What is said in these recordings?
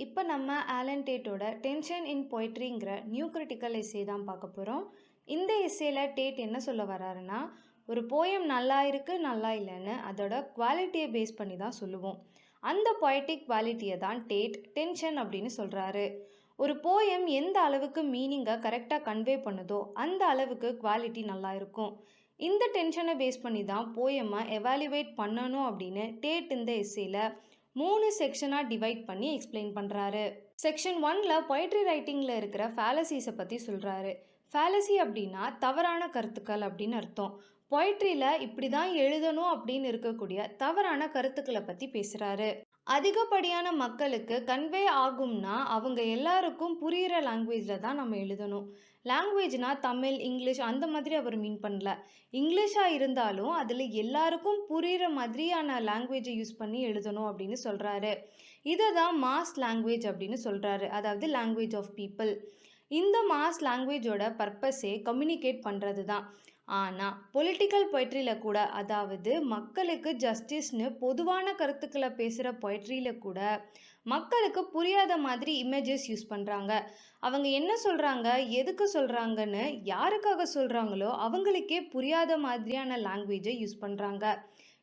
இப்போ நம்ம ஆலன் டேட்டோட டென்ஷன் இன் பொய்ட்ரிங்கிற நியூ கிரிட்டிக்கல் எஸ்ஸே தான் பார்க்க போகிறோம். இந்த எஸ்ஸேல டேட் என்ன சொல்ல வராருன்னா, ஒரு போயம் நல்லா இருக்கு நல்லா இல்லைன்னு அதோட குவாலிட்டியை பேஸ் பண்ணி தான் சொல்லுவோம். அந்த பொய்டிக் குவாலிட்டியை தான் டேட் டென்ஷன் அப்படின்னு சொல்கிறாரு. ஒரு போயம் எந்த அளவுக்கு மீனிங்கை கரெக்டாக கன்வே பண்ணுதோ அந்த அளவுக்கு குவாலிட்டி நல்லா இருக்கும். இந்த டென்ஷனை பேஸ் பண்ணி தான் போயமை எவாலுவேட் பண்ணணும் அப்படின்னு டேட் இந்த எஸ்ஸேல 3 செக்ஷனாக டிவைட் பண்ணி எக்ஸ்பிளைன் பண்ணுறாரு. செக்ஷன் 1ல் பொயட்ரி ரைட்டிங்கில் இருக்கிற ஃபேலசிஸை பற்றி சொல்கிறாரு. ஃபேலசி அப்படின்னா தவறான கருத்துக்கள் அப்படின்னு அர்த்தம். பொயட்ரியில் இப்படி தான் எழுதணும் அப்படின்னு இருக்கக்கூடிய தவறான கருத்துக்களை பற்றி பேசுகிறாரு. அதிகப்படியான மக்களுக்கு கன்வே ஆகும்னா அவங்க எல்லாருக்கும் புரிகிற லாங்குவேஜில் தான் நம்ம எழுதணும். லாங்குவேஜ்னால் தமிழ், இங்கிலீஷ் அந்த மாதிரி அவர் மீன் பண்ணல. இங்கிலீஷாக இருந்தாலும் அதில் எல்லாருக்கும் புரிகிற மாதிரியான லாங்குவேஜை யூஸ் பண்ணி எழுதணும் அப்படின்னு சொல்கிறாரு. இதை தான் மாஸ் லாங்குவேஜ் அப்படின்னு சொல்கிறாரு, அதாவது லாங்குவேஜ் ஆஃப் பீப்புள். இந்த மாஸ் லாங்குவேஜோட பர்பஸே கம்யூனிகேட் பண்ணுறது தான். ஆனால் பொலிட்டிக்கல் பொய்ட்ரியில் கூட, அதாவது மக்களுக்கு ஜஸ்டிஸ்னு பொதுவான கருத்துக்களை பேசுகிற பொய்ட்ரியில் கூட மக்களுக்கு புரியாத மாதிரி இமேஜஸ் யூஸ் பண்ணுறாங்க. அவங்க என்ன சொல்கிறாங்க, எதுக்கு சொல்கிறாங்கன்னு, யாருக்காக சொல்கிறாங்களோ அவங்களுக்கே புரியாத மாதிரியான லாங்குவேஜை யூஸ் பண்ணுறாங்க.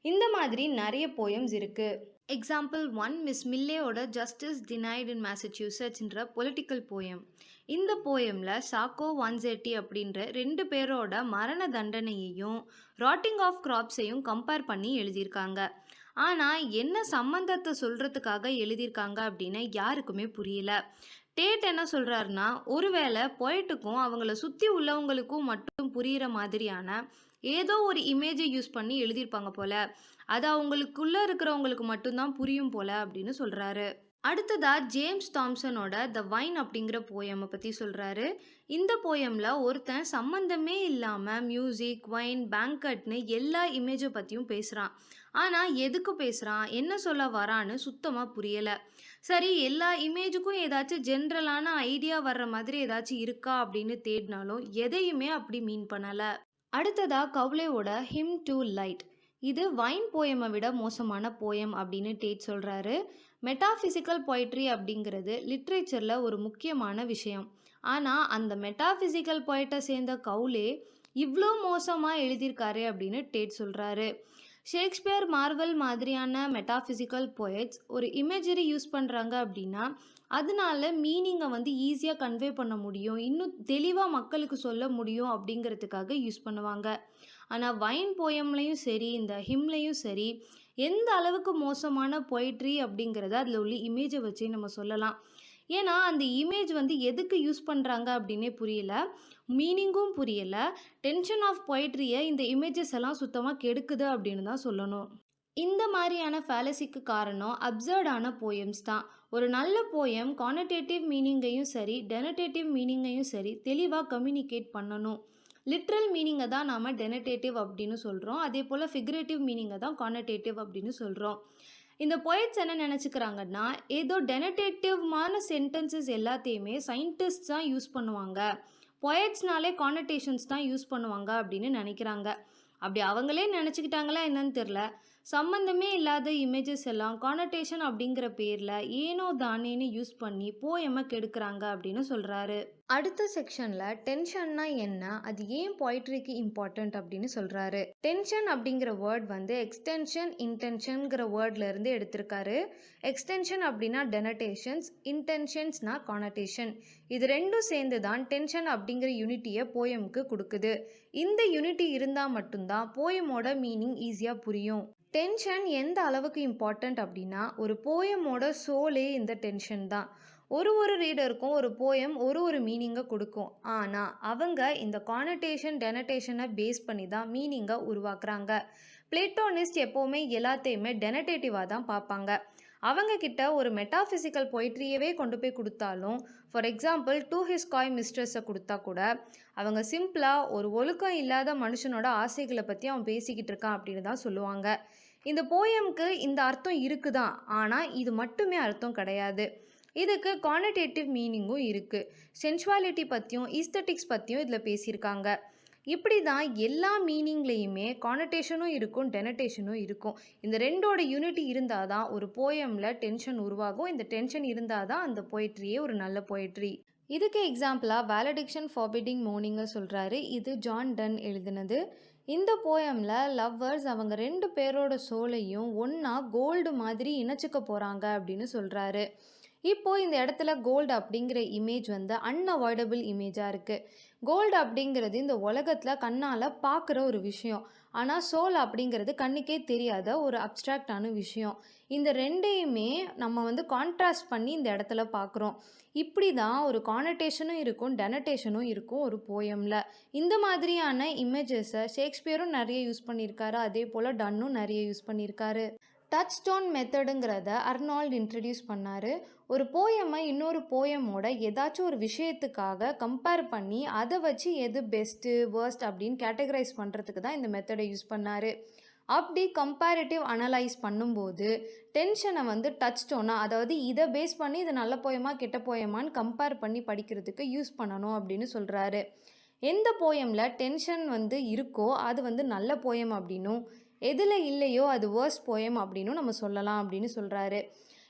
இந்த மாதிரி நிறைய போயம்ஸ் இருக்குது. எக்ஸாம்பிள் 1, மிஸ் மில்லேயோட ஜஸ்டிஸ் டினைட் இன் மேசச்சூசெட்ஸ்ன்ற பொலிட்டிக்கல் போயம். இந்த போயமில் சாக்கோ வான்செட்டி அப்படின்ற 2 பேரோட மரண தண்டனையையும் ராட்டிங் ஆஃப் கிராப்ஸையும் கம்பேர் பண்ணி எழுதியிருக்காங்க. ஆனால் என்ன சம்மந்தத்தை சொல்கிறதுக்காக எழுதியிருக்காங்க அப்படின்னு யாருக்குமே புரியல. டேட் என்ன சொல்கிறாருன்னா, ஒருவேளை பொயட்டுக்கும் அவங்கள சுற்றி உள்ளவங்களுக்கும் மட்டும் புரிகிற மாதிரியான ஏதோ ஒரு இமேஜை யூஸ் பண்ணி எழுதியிருப்பாங்க போல, அது அவங்களுக்குள்ளே இருக்கிறவங்களுக்கு மட்டும்தான் புரியும் போல அப்படின்னு சொல்கிறாரு. அடுத்ததாக ஜேம்ஸ் தாம்சனோட த வைன் அப்படிங்கிற போயமை பற்றி சொல்கிறாரு. இந்த போயமில் ஒருத்தன் சம்மந்தமே இல்லாமல் மியூசிக், வைன், பேங்கட்னு எல்லா இமேஜை பற்றியும் பேசுகிறான். ஆனால் எதுக்கு பேசுகிறான், என்ன சொல்ல வரான்னு சுத்தமாக புரியலை. சரி, எல்லா இமேஜுக்கும் ஏதாச்சும் ஜென்ரலான ஐடியா வர்ற மாதிரி ஏதாச்சும் இருக்கா அப்படின்னு தேடினாலும் எதையுமே அப்படி மீன் பண்ணலை. அடுத்ததாக கவ்லேவோட ஹிம் டு லைட். இது வைன் போயமை விட மோசமான போயம் அப்படின்னு டேட் சொல்கிறாரு. மெட்டாஃபிசிக்கல் பொய்ட்ரி அப்படிங்கிறது லிட்ரேச்சரில் ஒரு முக்கியமான விஷயம். ஆனால் அந்த மெட்டாஃபிசிக்கல் பொய்ட்டை சேர்ந்த கவுலே இவ்வளோ மோசமாக எழுதியிருக்காரு அப்படின்னு டேட் சொல்கிறாரு. ஷேக்ஸ்பியர், மார்வல் மாதிரியான மெட்டாஃபிசிக்கல் பொயட்ஸ் ஒரு இமேஜரி யூஸ் பண்ணுறாங்க அப்படின்னா அதனால மீனிங்கை ஈஸியாக கன்வே பண்ண முடியும், இன்னும் தெளிவாக மக்களுக்கு சொல்ல முடியும் அப்படிங்கிறதுக்காக யூஸ் பண்ணுவாங்க. ஆனால் வைன் போயம்லையும் சரி, இந்த ஹிம்லையும் சரி, எந்த அளவுக்கு மோசமான பொய்ட்ரி அப்படிங்கிறத அதில் உள்ள இமேஜை வச்சு நம்ம சொல்லலாம். ஏன்னா அந்த இமேஜ் எதுக்கு யூஸ் பண்ணுறாங்க அப்படின்னே புரியல, மீனிங்கும் புரியலை. டென்ஷன் ஆஃப் பொய்ட்ரியை இந்த இமேஜஸ் எல்லாம் சுத்தமாக கெடுக்குது அப்படின்னு தான் சொல்லணும். இந்த மாதிரியான ஃபேலசிக்கு காரணம் அப்சர்டான போயம்ஸ் தான். ஒரு நல்ல போயம் கானடேட்டிவ் மீனிங்கையும் சரி, டெனடேட்டிவ் மீனிங்கையும் சரி தெளிவாக கம்யூனிகேட் பண்ணணும். லிட்ரல் மீனிங்கை தான் நாம் டெனடேட்டிவ் அப்படின்னு சொல்கிறோம், அதே போல் ஃபிகரேட்டிவ் மீனிங்கை தான் கானடேட்டிவ் அப்படின்னு சொல்கிறோம். இந்த பொயட்ஸ் என்ன நினச்சிக்கிறாங்கன்னா, ஏதோ டெனடேட்டிவ்மான சென்டென்சஸ் எல்லாத்தையுமே சயின்டிஸ்ட் தான் யூஸ் பண்ணுவாங்க, பொயட்ஸ்னாலே கானடேஷன்ஸ் தான் யூஸ் பண்ணுவாங்க அப்படின்னு நினைக்கிறாங்க. அப்படி அவங்களே நினச்சிக்கிட்டாங்களா என்னன்னு தெரில. சம்மந்தமே இல்லாத இமேஜஸ் எல்லாம் கானடேஷன் அப்படிங்கிற பேரில் ஏனோ தானேன்னு யூஸ் பண்ணி போயமை கெடுக்கிறாங்க அப்படின்னு சொல்கிறாரு. அடுத்த செக்ஷனில் டென்ஷன்னா என்ன, அது ஏன் பொய்ட்ரிக்கு இம்பார்ட்டண்ட் அப்படின்னு சொல்கிறாரு. டென்ஷன் அப்படிங்கிற வேர்ட் எக்ஸ்டென்ஷன், இன்டென்ஷன்கிற வேர்ட்லேருந்து எடுத்திருக்காரு. எக்ஸ்டென்ஷன் அப்படின்னா டெனடேஷன்ஸ், இன்டென்ஷன்ஸ்னா கானடேஷன். இது ரெண்டும் சேர்ந்து தான் டென்ஷன் அப்படிங்கிற யூனிட்டியை போயமுக்கு கொடுக்குது. இந்த யூனிட்டி இருந்தால் மட்டும்தான் போயமோட மீனிங் ஈஸியாக புரியும். டென்ஷன் எந்த அளவுக்கு இம்பார்ட்டண்ட் அப்படின்னா, ஒரு போயமோட சோலே இந்த டென்ஷன் தான். ஒரு ரீடருக்கும் ஒரு போயம் ஒரு மீனிங்கை கொடுக்கும். ஆனால் அவங்க இந்த கானடேஷன், டெனடேஷனை பேஸ் பண்ணி தான் மீனிங்கை உருவாக்குறாங்க. பிளேட்டோனிஸ்ட் எப்போவுமே எல்லாத்தையுமே டெனடேட்டிவாக தான் பார்ப்பாங்க. அவங்க கிட்ட ஒரு மெட்டாஃபிசிக்கல் பொய்ட்ரியவே கொண்டு போய் கொடுத்தாலும், ஃபார் எக்ஸாம்பிள் டு ஹிஸ் காய் மிஸ்ட்ரஸை கொடுத்தா கூட அவங்க சிம்பிளாக ஒரு ஒழுக்கம் இல்லாத மனுஷனோட ஆசைகளை பற்றி அவன் பேசிக்கிட்டு இருக்கான் அப்படின்னு தான் சொல்லுவாங்க. இந்த போயமுக்கு இந்த அர்த்தம் இருக்குதான், ஆனால் இது மட்டுமே அர்த்தம் கிடையாது. இதுக்கு கானடேட்டிவ் மீனிங்கும் இருக்குது. சென்சுவாலிட்டி பற்றியும் ஈஸ்தட்டிக்ஸ் பற்றியும் இதில் பேசியிருக்காங்க. இப்படி தான் எல்லா மீனிங்லேயுமே கானடேஷனும் இருக்கும், டெனடேஷனும் இருக்கும். இந்த 2ஓட யூனிட்டி இருந்தா தான் ஒரு போயமில் டென்ஷன் உருவாகும். இந்த டென்ஷன் இருந்தால் தான் அந்த போயட்ரியே ஒரு நல்ல போயட்ரி. இதுக்கு எக்ஸாம்பிளாக வேலடிக்ஷன் ஃபார்பிட்டிங் மோர்னிங்க சொல்கிறாரு. இது ஜான் டன் எழுதினது. இந்த போயமில் லவ்வர்ஸ் அவங்க 2 பேரோட சோலையும் ஒன்றா கோல்டு மாதிரி இணைச்சிக்க போகிறாங்க அப்படின்னு சொல்கிறாரு. இப்போது இந்த இடத்துல கோல்டு அப்படிங்கிற இமேஜ் வந்து அன்அவாய்டபிள் இமேஜாக இருக்குது. கோல்டு அப்படிங்கிறது இந்த உலகத்தில் கண்ணால் பார்க்குற ஒரு விஷயம். ஆனால் சோல் அப்படிங்கிறது கண்ணுக்கே தெரியாத ஒரு அப்ட்ராக்டான விஷயம். இந்த ரெண்டையுமே நம்ம வந்து கான்ட்ராஸ்ட் பண்ணி இந்த இடத்துல பார்க்குறோம். இப்படி தான் ஒரு கானடேஷனும் இருக்கும், டெனடேஷனும் இருக்கும் ஒரு போயமில். இந்த மாதிரியான இமேஜஸை ஷேக்ஸ்பியரும் நிறைய யூஸ் பண்ணியிருக்காரு, அதே போல் டன்னும் நிறைய யூஸ் பண்ணியிருக்காரு. டச் ஸ்டோன் மெத்தடுங்கிறத அர்னால்ட் இன்ட்ரடியூஸ் பண்ணார். ஒரு போயமை இன்னொரு போயமோட ஏதாச்சும் ஒரு விஷயத்துக்காக கம்பேர் பண்ணி அதை வச்சு எது பெஸ்ட்டு வேர்ஸ்ட் அப்படின்னு கேட்டகரைஸ் பண்ணுறதுக்கு தான் இந்த மெத்தடை யூஸ் பண்ணார். அப்படி கம்பேரிட்டிவ் அனலைஸ் பண்ணும்போது டென்ஷனை வந்து டச் ஸ்டோனாக, அதாவது இதை பேஸ் பண்ணி இது நல்ல போயமா கெட்ட போயமான்னு கம்பேர் பண்ணி படிக்கிறதுக்கு யூஸ் பண்ணணும் அப்படின்னு சொல்கிறாரு. எந்த போயமில் டென்ஷன் வந்து இருக்கோ அது வந்து நல்ல போயம் அப்படின்னும், எதில் இல்லையோ அது வேர்ஸ்ட் போயம் அப்படின்னும் நம்ம சொல்லலாம் அப்படின்னு சொல்கிறாரு.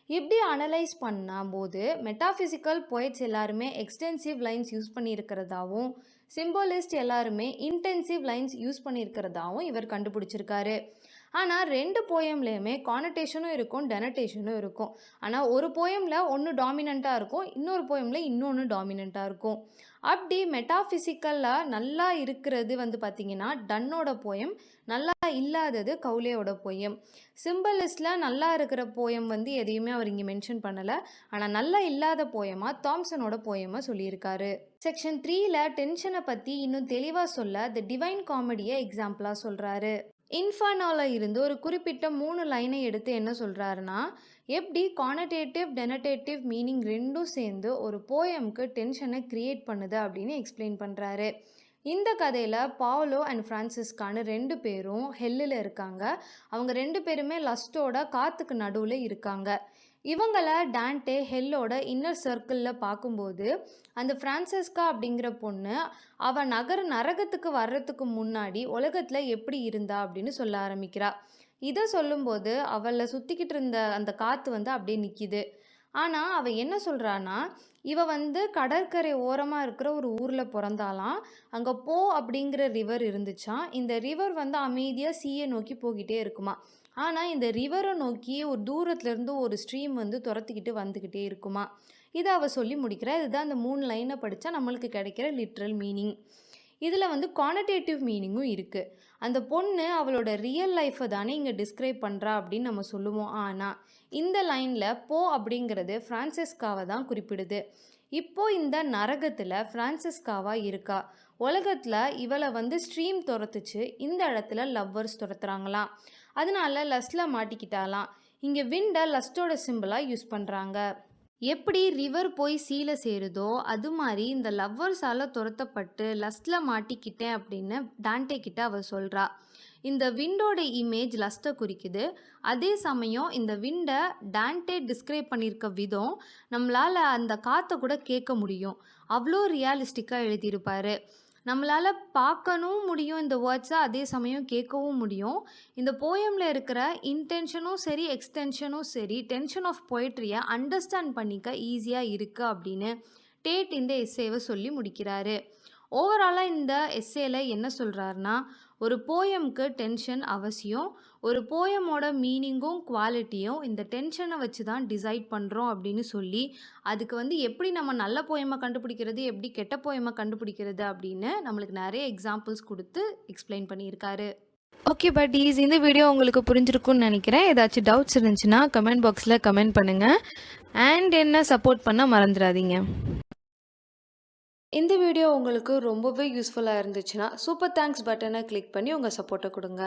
இப்படி அனலைஸ் பண்ணும்போது மெட்டாஃபிசிக்கல் போய்ட்ஸ் எல்லாருமே எக்ஸ்டென்சிவ் லைன்ஸ் யூஸ் பண்ணியிருக்கிறதாவும், சிம்போலிஸ்ட் எல்லாருமே இன்டென்சிவ் லைன்ஸ் யூஸ் பண்ணியிருக்கிறதாவும் இவர் கண்டுபிடிச்சிருக்காரு. ஆனால் 2 போயம்லேயுமே கானடேஷனும் இருக்கும், டெனடேஷனும் இருக்கும். ஆனால் ஒரு போயமில் ஒன்று டாமினண்ட்டாக இருக்கும், இன்னொரு போயமில் இன்னொன்று டாமினண்ட்டாக இருக்கும். அப்படி மெட்டாஃபிசிக்கலாக நல்லா இருக்கிறது வந்து பார்த்திங்கன்னா டன்னோட போயம், நல்லா இல்லாதது கவுலேயோட போயம். சிம்பலிஸ்டில் நல்லா இருக்கிற போயம் வந்து எதையுமே அவர் இங்கே மென்ஷன் பண்ணலை. ஆனால் நல்லா இல்லாத போயமாக தாம்சனோட போயமாக சொல்லியிருக்காரு. செக்ஷன் 3ல் டென்ஷனை பற்றி இன்னும் தெளிவாக சொல்ல தி டிவைன் காமெடியை எக்ஸாம்பிளாக சொல்கிறாரு. இன்ஃபர்னோவில் இருந்து ஒரு குறிப்பிட்ட 3 லைனை எடுத்து என்ன சொல்கிறாருன்னா, எப்படி கானடேட்டிவ் டெனடேட்டிவ் மீனிங் ரெண்டும் சேர்ந்து ஒரு போயம்க்கு டென்ஷனை க்ரியேட் பண்ணுது அப்படின்னு எக்ஸ்பிளைன் பண்ணுறாரு. இந்த கதையில் பாவ்லோ அண்ட் ஃப்ரான்சிஸ்கான்னு 2 பேரும் ஹெல்லில் இருக்காங்க. அவங்க 2 பேருமே லஸ்டோட காற்றுக்கு நடுவில் இருக்காங்க. இவங்கள டான்டே ஹெல்லோட இன்னர் சர்க்கிளில் பார்க்கும்போது அந்த ஃப்ரான்சிஸ்கா அப்படிங்கிற பொண்ணு அவள் நரகத்துக்கு வர்றதுக்கு முன்னாடி உலகத்தில் எப்படி இருந்தா அப்படின்னு சொல்ல ஆரம்பிக்கிறா. இதை சொல்லும்போது அவளை சுற்றிக்கிட்டு இருந்த அந்த காற்று வந்து அப்படியே நிற்கிது. ஆனால் அவள் என்ன சொல்கிறான்னா, இவ வந்து கடற்கரை ஓரமாக இருக்கிற ஒரு ஊரில் பிறந்தாலாம். அங்கே போ அப்படிங்கிற ரிவர் இருந்துச்சான். இந்த ரிவர் வந்து அமைதியாக சீயை நோக்கி போய்கிட்டே இருக்குமா. ஆனால் இந்த ரிவரை நோக்கி ஒரு தூரத்துலேருந்து ஒரு ஸ்ட்ரீம் வந்து துரத்திக்கிட்டு வந்துக்கிட்டே இருக்குமா. இதை அவள் சொல்லி முடிக்கிறா. இதுதான் அந்த 3 லைனை படித்தா நம்மளுக்கு கிடைக்கிற லிட்ரல் மீனிங். இதில் வந்து கானடேட்டிவ் மீனிங்கும் இருக்குது. அந்த பொண்ணு அவளோட ரியல் லைஃப்பை தானே இங்கே டிஸ்கிரைப் பண்ணுறா அப்படின்னு நம்ம சொல்லுவோம். ஆனால் இந்த லைனில் போ அப்படிங்கிறது ஃப்ரான்சிஸ்காவை தான் குறிப்பிடுது. இப்போது இந்த நரகத்தில் ஃப்ரான்சிஸ்காவாக இருக்கா. உலகத்தில் இவளை வந்து ஸ்ட்ரீம் துரத்துச்சு, இந்த இடத்துல லவ்வர்ஸ் துரத்துறாங்களாம். அதனால லஸ்ட்டில் மாட்டிக்கிட்டாலாம். இங்கே விண்டை லஸ்ட்டோட சிம்பிளாக யூஸ் பண்ணுறாங்க. எப்படி ரிவர் போய் சீல சேருதோ அது மாதிரி இந்த லவ்வர்ஸால் துரத்தப்பட்டு லஸ்ட்டில் மாட்டிக்கிட்டேன் அப்படின்னு டான்டே கிட்ட அவள் சொல்கிறா. இந்த விண்டோட இமேஜ் லஸ்ட்டை குறிக்குது. அதே சமயம் இந்த விண்டை டான்டே டிஸ்கிரைப் பண்ணியிருக்க விதம் நம்மளால் அந்த காற்றை கூட கேட்க முடியும். அவ்வளோ ரியாலிஸ்டிக்காக எழுதியிருப்பார். நம்மளால் பார்க்கணும் முடியும் இந்த வேர்ட்ஸை, அதே சமயம் கேட்கவும் முடியும். இந்த போயமில் இருக்கிற இன்டென்ஷனும் சரி எக்ஸ்டென்ஷனும் சரி டென்ஷன் ஆஃப் போய்ட்ரியை அண்டர்ஸ்டாண்ட் பண்ணிக்க ஈஸியாக இருக்குது அப்படின்னு டேட் இந்த எஸ்ஸேவை சொல்லி முடிக்கிறாரு. ஓவராலாக இந்த எஸ்ஸேல என்ன சொல்கிறாருன்னா, ஒரு போயம்க்கு டென்ஷன் அவசியம். ஒரு போயமோட மீனிங்கும் குவாலிட்டியும் இந்த டென்ஷனை வச்சு தான் டிசைட் பண்ணுறோம் அப்படின்னு சொல்லி, அதுக்கு வந்து எப்படி நம்ம நல்ல போயமை கண்டுபிடிக்கிறது, எப்படி கெட்ட போயமை கண்டுபிடிக்கிறது அப்படின்னு நம்மளுக்கு நிறைய எக்ஸாம்பிள்ஸ் கொடுத்து எக்ஸ்பிளைன் பண்ணியிருக்காரு. ஓகே பட்டீஸ், இந்த வீடியோ உங்களுக்கு புரிஞ்சிருக்கும்னு நினைக்கிறேன். ஏதாச்சும் டவுட்ஸ் இருந்துச்சுன்னா கமெண்ட் பாக்ஸில் கமெண்ட் பண்ணுங்கள். அண்ட் என்ன சப்போர்ட் பண்ண மறந்துடாதீங்க. இந்த வீடியோ உங்களுக்கு ரொம்பவே யூஸ்ஃபுல்லாக இருந்துச்சுன்னா சூப்பர் தேங்க்ஸ் பட்டனை கிளிக் பண்ணி உங்கள் சப்போர்ட்டை கொடுங்க.